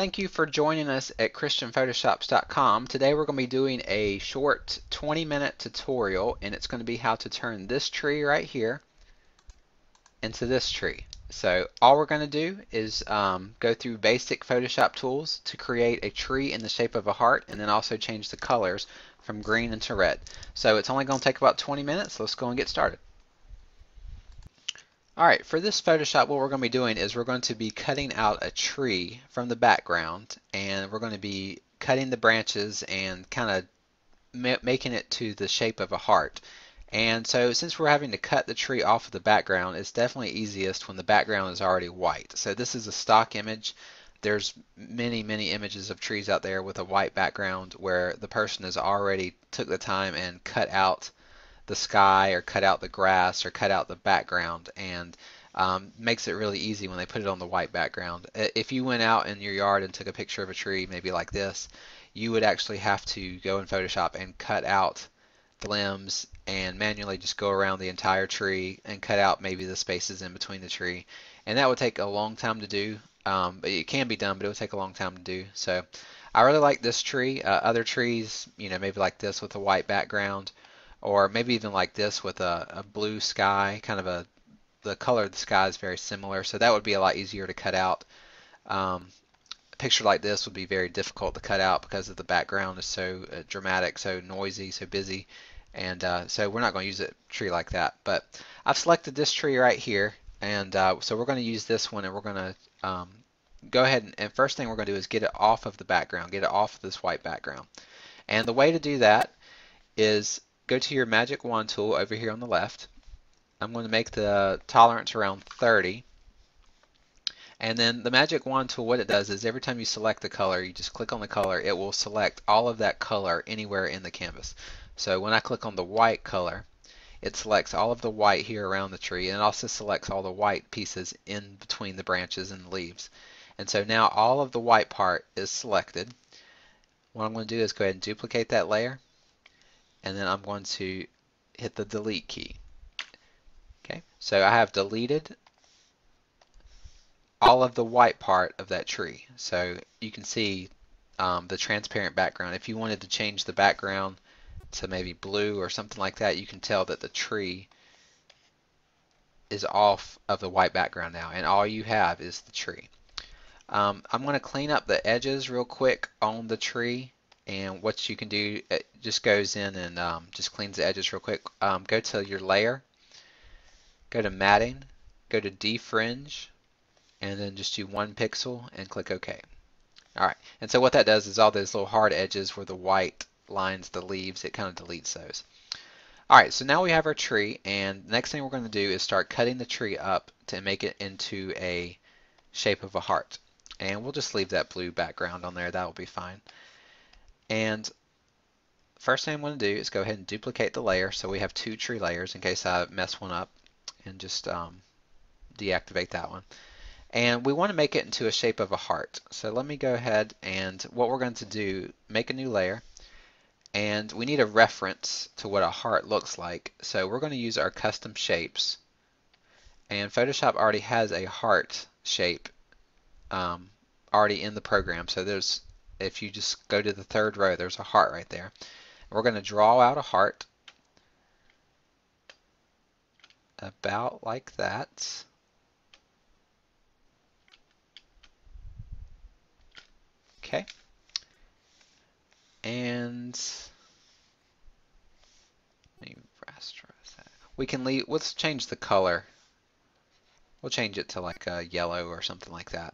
Thank you for joining us at christianphotoshops.com. Today we're going to be doing a short 20-minute tutorial, and it's going to be how to turn this tree right here into this tree. So all we're going to do is go through basic Photoshop tools to create a tree in the shape of a heart, and then also change the colors from green into red. So it's only going to take about 20 minutes. Let's go and get started. Alright, for this Photoshop, what we're going to be doing is we're going to be cutting out a tree from the background, and we're going to be cutting the branches and kind of making it to the shape of a heart. And so since we're having to cut the tree off of the background, it's definitely easiest when the background is already white. So this is a stock image. There's many images of trees out there with a white background where the person has already took the time and cut out the sky or cut out the grass or cut out the background, and makes it really easy when they put it on the white background. If you went out in your yard and took a picture of a tree maybe like this, you would actually have to go in Photoshop and cut out the limbs and manually just go around the entire tree and cut out maybe the spaces in between the tree, and that would take a long time to do. But it can be done, but it would take a long time to do. So I really like this tree. Other trees, maybe like this with a white background, or maybe even like this with a blue sky, the color of the sky is very similar, so that would be a lot easier to cut out. A picture like this would be very difficult to cut out because of the background is so dramatic, so noisy, so busy, and so we're not going to use a tree like that. But I've selected this tree right here, and so we're going to use this one, and we're going to go ahead and first thing we're going to do is get it off of the background, get it off of this white background. And the way to do that is go to your magic wand tool over here on the left. I'm going to make the tolerance around 30. And then the magic wand tool, what it does is every time you select the color, you just click on the color, it will select all of that color anywhere in the canvas. So when I click on the white color, it selects all of the white here around the tree, and it also selects all the white pieces in between the branches and the leaves. And so now all of the white part is selected. What I'm going to do is go ahead and duplicate that layer, and then I'm going to hit the delete key. Okay, so I have deleted all of the white part of that tree. So you can see the transparent background. If you wanted to change the background to maybe blue or something like that, you can tell that the tree is off of the white background now, and all you have is the tree. I'm going to clean up the edges real quick on the tree. And what you can do, it just goes in and just cleans the edges real quick. Go to your layer, go to matting, go to defringe, and then just do 1 pixel and click OK. Alright, and so what that does is all those little hard edges where the white lines the leaves, it kind of deletes those. Alright, so now we have our tree, and the next thing we're going to do is start cutting the tree up to make it into a shape of a heart. And we'll just leave that blue background on there, that will be fine. And first thing I'm going to do is go ahead and duplicate the layer so we have 2 tree layers in case I mess one up, and just deactivate that one. And we want to make it into a shape of a heart. So let me go ahead, and what we're going to do, make a new layer, and we need a reference to what a heart looks like. So we're going to use our custom shapes, and Photoshop already has a heart shape already in the program. So if you just go to the 3rd row, there's a heart right there. We're going to draw out a heart about like that. Okay. And let me rasterize that. We can leave, let's change the color. We'll change it to like a yellow or something like that.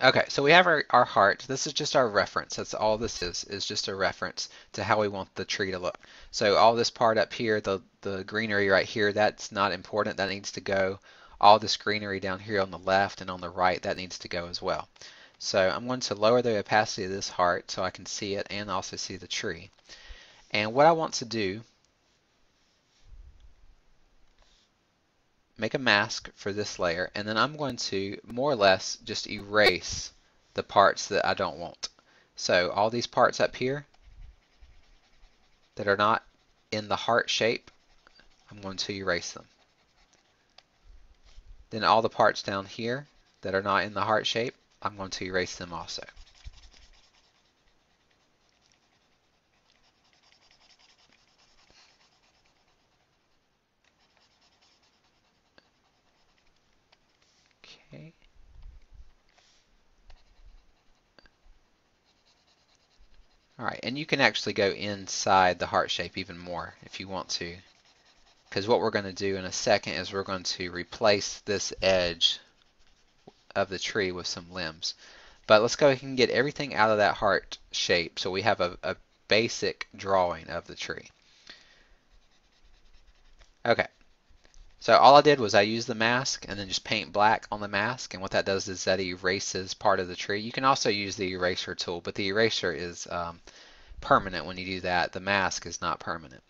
Okay, so we have our heart. This is just our reference. That's all this is just a reference to how we want the tree to look. So all this part up here, the greenery right here, that's not important. That needs to go. All this greenery down here on the left and on the right, that needs to go as well. So I'm going to lower the opacity of this heart so I can see it and also see the tree. And what I want to do, make a mask for this layer, and then I'm going to more or less just erase the parts that I don't want. So all these parts up here that are not in the heart shape, I'm going to erase them. Then all the parts down here that are not in the heart shape, I'm going to erase them also. Okay. Alright, and you can actually go inside the heart shape even more if you want to. Because what we're going to do in a second is we're going to replace this edge of the tree with some limbs. But let's go ahead and get everything out of that heart shape so we have a basic drawing of the tree. Okay, so all I did was I used the mask and then just paint black on the mask, and what that does is that erases part of the tree. You can also use the eraser tool, but the eraser is permanent when you do that. The mask is not permanent.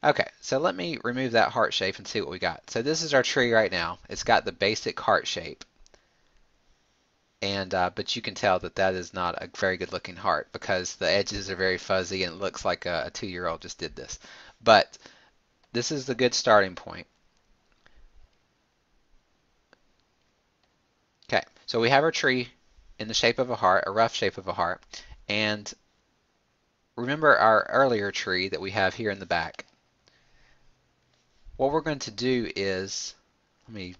Okay, so let me remove that heart shape and see what we got. So this is our tree right now. It's got the basic heart shape, and but you can tell that that is not a very good looking heart because the edges are very fuzzy and it looks like a 2-year-old just did this. But this is the good starting point. Okay, so we have our tree in the shape of a heart, a rough shape of a heart, and remember our earlier tree that we have here in the back. What we're going to do is, let me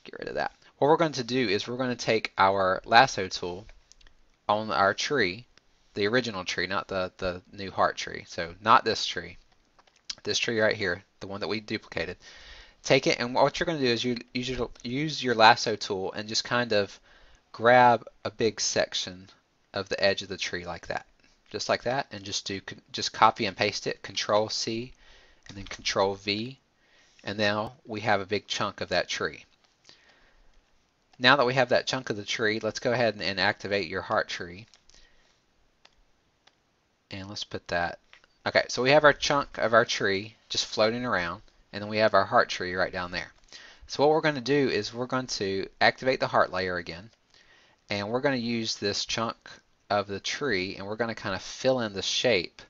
get rid of that. What we're going to do is we're going to take our lasso tool on our tree, the original tree, not the new heart tree. So not this tree right here, the one that we duplicated. Take it, and what you're going to do is you use your lasso tool and just kind of grab a big section of the edge of the tree like that, just like that, and just copy and paste it, Control C, and then Control V, and now we have a big chunk of that tree. Now that we have that chunk of the tree, let's go ahead and activate your heart tree. And let's put that. Okay, so we have our chunk of our tree just floating around, and then we have our heart tree right down there. So what we're going to do is we're going to activate the heart layer again, and we're going to use this chunk of the tree, and we're going to kind of fill in the shape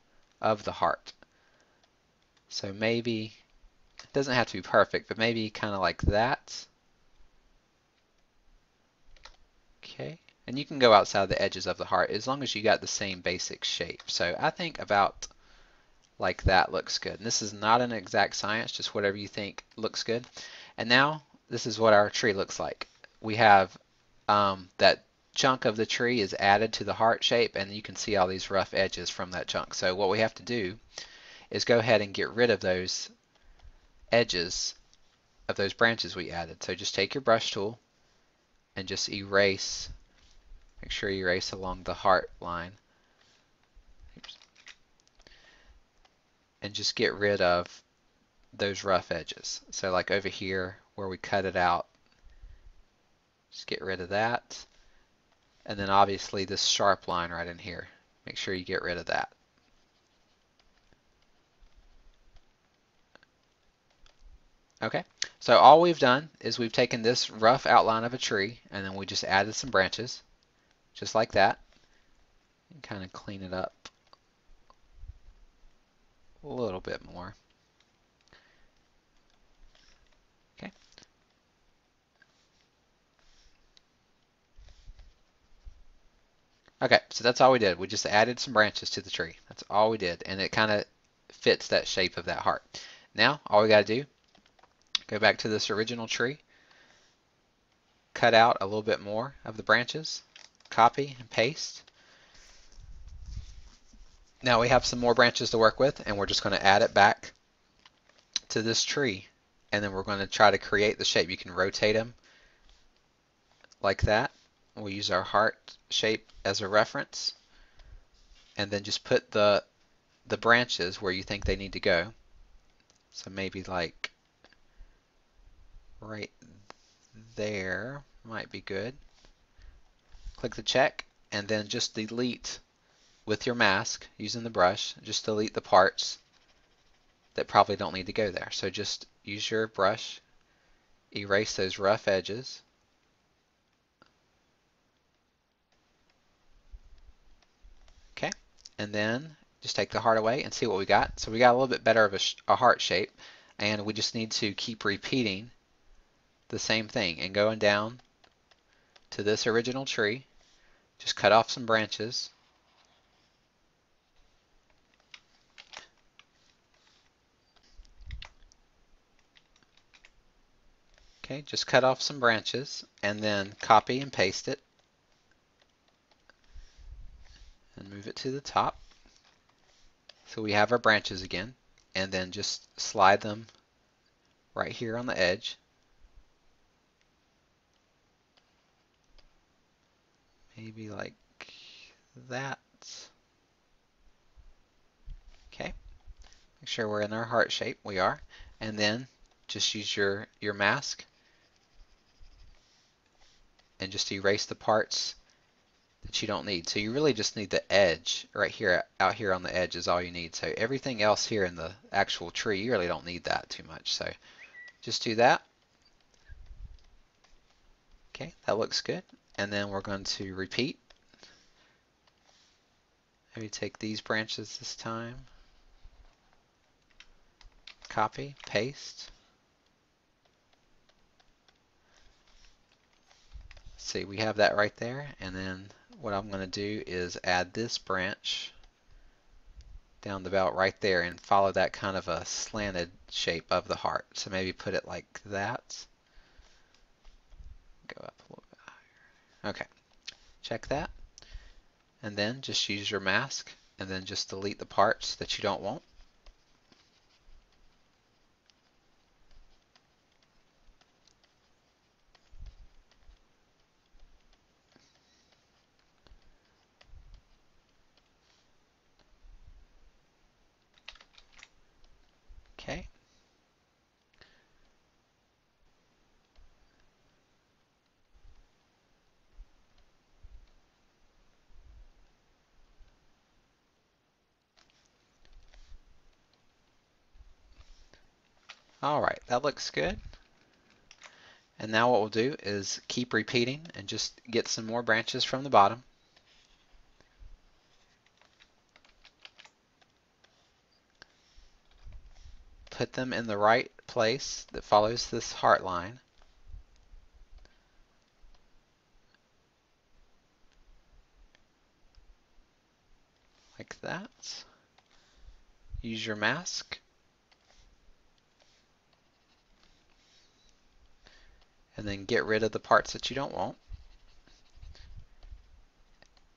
of the heart. So maybe, it doesn't have to be perfect, but maybe kind of like that. Okay, and you can go outside the edges of the heart as long as you got the same basic shape. So I think about like that looks good. And this is not an exact science, just whatever you think looks good. And now this is what our tree looks like. We have that chunk of the tree is added to the heart shape, and you can see all these rough edges from that chunk. So what we have to do is go ahead and get rid of those edges of those branches we added. So just take your brush tool and just erase. Make sure you erase along the heart line. Oops. And just get rid of those rough edges. So like over here where we cut it out, just get rid of that. And then obviously this sharp line right in here, make sure you get rid of that. Okay, so all we've done is we've taken this rough outline of a tree and then we just added some branches, just like that, and kind of clean it up a little bit more. Okay. Okay, so that's all we did. We just added some branches to the tree. That's all we did, and it kind of fits that shape of that heart. Now, all we got to do, go back to this original tree, cut out a little bit more of the branches, copy and paste. Now we have some more branches to work with, and we're just going to add it back to this tree, and then we're going to try to create the shape. You can rotate them like that. We'll use our heart shape as a reference, and then just put the branches where you think they need to go. So maybe like right there might be good. Click the check, and then just delete with your mask using the brush, just delete the parts that probably don't need to go there. So just use your brush, erase those rough edges. Okay, and then just take the heart away and see what we got. So we got a little bit better of a heart shape, and we just need to keep repeating the same thing and going down to this original tree. Just cut off some branches. Okay, just cut off some branches and then copy and paste it and move it to the top. So we have our branches again, and then just slide them right here on the edge. Maybe like that. Okay, make sure we're in our heart shape. We are. And then just use your mask and just erase the parts that you don't need. So you really just need the edge right here, out here on the edge is all you need. So everything else here in the actual tree, you really don't need that too much. So just do that. Okay, that looks good. And then we're going to repeat. Maybe take these branches this time. Copy, paste. See, we have that right there. And then what I'm going to do is add this branch down the belt right there and follow that kind of a slanted shape of the heart. So maybe put it like that. Go up a little bit higher. Okay, check that. And then just use your mask and then just delete the parts that you don't want. Okay. All right, that looks good. And now what we'll do is keep repeating and just get some more branches from the bottom. Put them in the right place that follows this heart line. Like that. Use your mask. And then get rid of the parts that you don't want.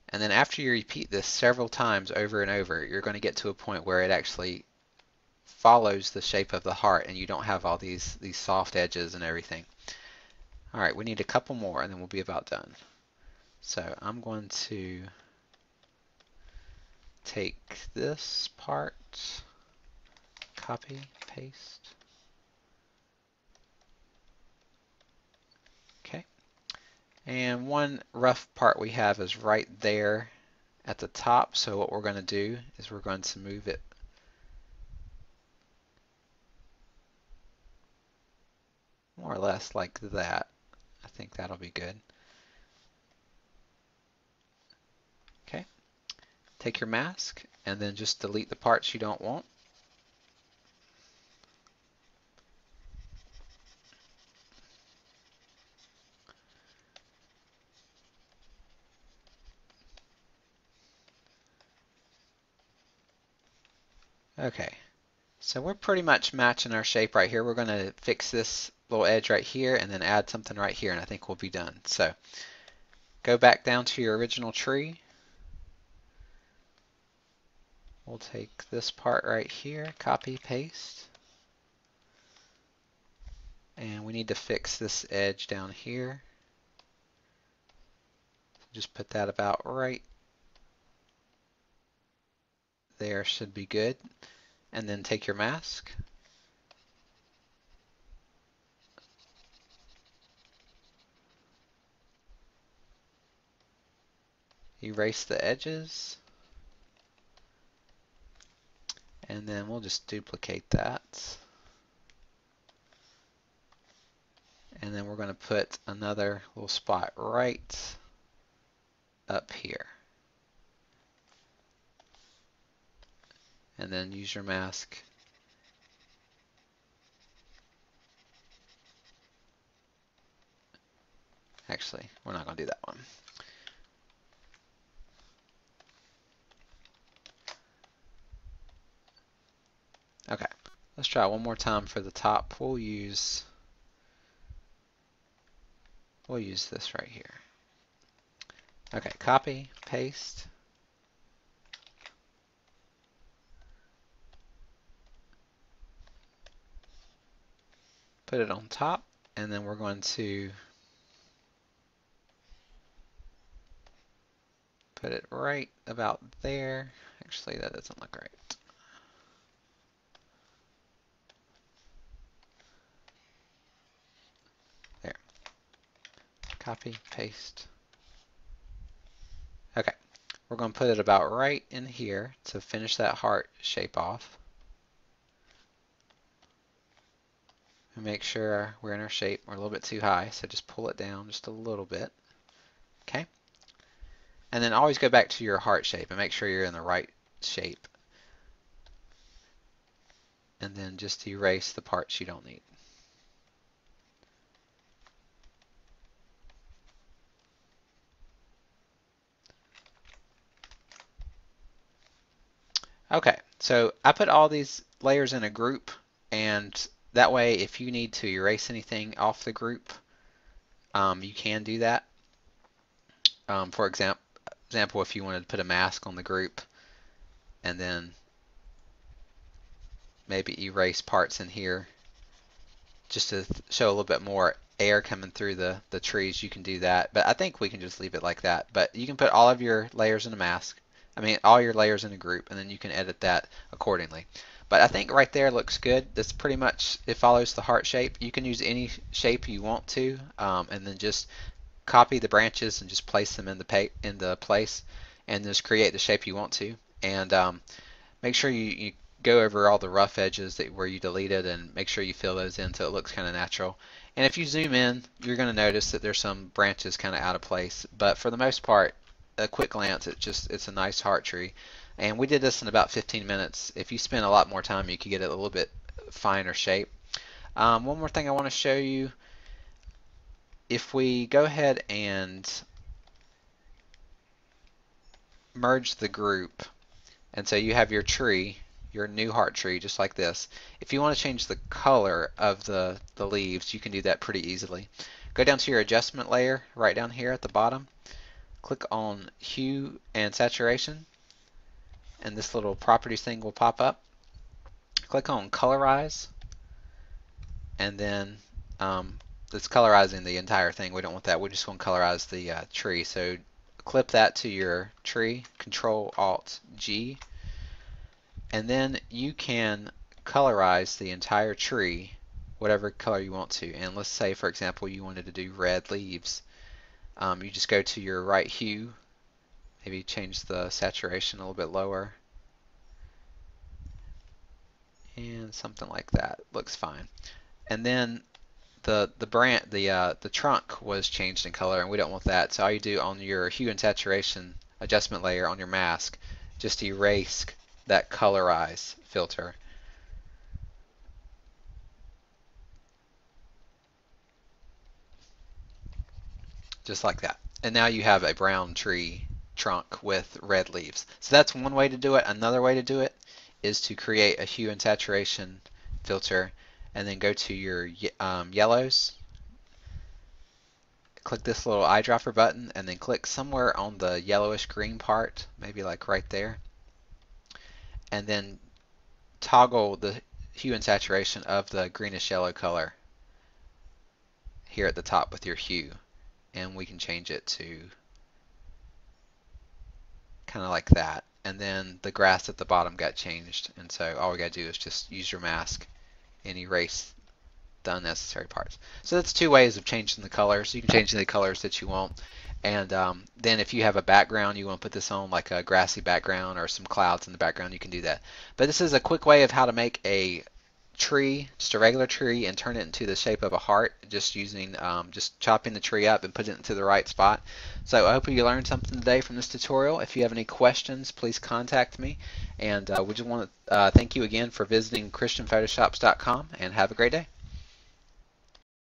And then after you repeat this several times over and over, you're going to get to a point where it actually follows the shape of the heart and you don't have all these soft edges and everything. All right, we need a couple more and then we'll be about done. So I'm going to take this part, copy, paste. Okay. And one rough part we have is right there at the top. So what we're going to do is we're going to move it more or less like that. I think that'll be good. Okay. Take your mask and then just delete the parts you don't want. Okay, so we're pretty much matching our shape right here. We're going to fix this little edge right here and then add something right here and I think we'll be done. So go back down to your original tree. We'll take this part right here, copy, paste. And we need to fix this edge down here. Just put that about right there, should be good. And then take your mask. Erase the edges. And then we'll just duplicate that. And then we're going to put another little spot right up here. And then use your mask. Actually, we're not going to do that one. Okay, let's try one more time for the top. We'll use this right here. Okay, copy, paste. Put it on top, and then we're going to put it right about there. Actually, that doesn't look right. There. Copy, paste. Okay, we're going to put it about right in here to finish that heart shape off. And make sure we're in our shape. We're a little bit too high, so just pull it down just a little bit. Okay. And then always go back to your heart shape and make sure you're in the right shape. And then just erase the parts you don't need. Okay, so I put all these layers in a group, and that way if you need to erase anything off the group, you can do that. For example, if you wanted to put a mask on the group and then maybe erase parts in here just to show a little bit more air coming through the trees, you can do that. But I think we can just leave it like that. But you can put all of your layers in a mask. I mean, all your layers in a group, and then you can edit that accordingly. But I think right there looks good. That's pretty much, it follows the heart shape. You can use any shape you want to, and then just copy the branches and just place them in the place, and just create the shape you want to. And make sure you go over all the rough edges where you deleted and make sure you fill those in so it looks kind of natural. And if you zoom in, you're going to notice that there's some branches kind of out of place. But for the most part, a quick glance, it's a nice heart tree. And we did this in about 15 minutes. If you spend a lot more time, you could get it a little bit finer shape. One more thing I want to show you. If we go ahead and merge the group, and so you have your tree, your new heart tree, just like this. If you want to change the color of the leaves, you can do that pretty easily. Go down to your adjustment layer right down here at the bottom. Click on hue and saturation, and this little properties thing will pop up. Click on colorize, and then it's colorizing the entire thing. We don't want that. We just want to colorize the tree. So clip that to your tree, Control Alt G, and then you can colorize the entire tree whatever color you want to. And let's say, for example, you wanted to do red leaves. You just go to your right hue, maybe change the saturation a little bit lower, and something like that looks fine. And then the trunk was changed in color, and we don't want that. So all you do on your hue and saturation adjustment layer on your mask, just erase that colorize filter. Just like that. And now you have a brown tree trunk with red leaves. So that's one way to do it. Another way to do it is to create a hue and saturation filter, and then go to your yellows. Click this little eyedropper button, and then click somewhere on the yellowish green part, maybe like right there. And then toggle the hue and saturation of the greenish yellow color here at the top with your hue. And we can change it to kind of like that. And then the grass at the bottom got changed. And so all we got to do is just use your mask and erase the unnecessary parts. So that's two ways of changing the colors. You can change the colors that you want. And then if you have a background, you want to put this on like a grassy background or some clouds in the background, you can do that. But this is a quick way of how to make a tree, just a regular tree, and turn it into the shape of a heart, just using just chopping the tree up and putting it into the right spot. So I hope you learned something today from this tutorial. If you have any questions, please contact me. And we just want to thank you again for visiting ChristianPhotoshops.com, and have a great day.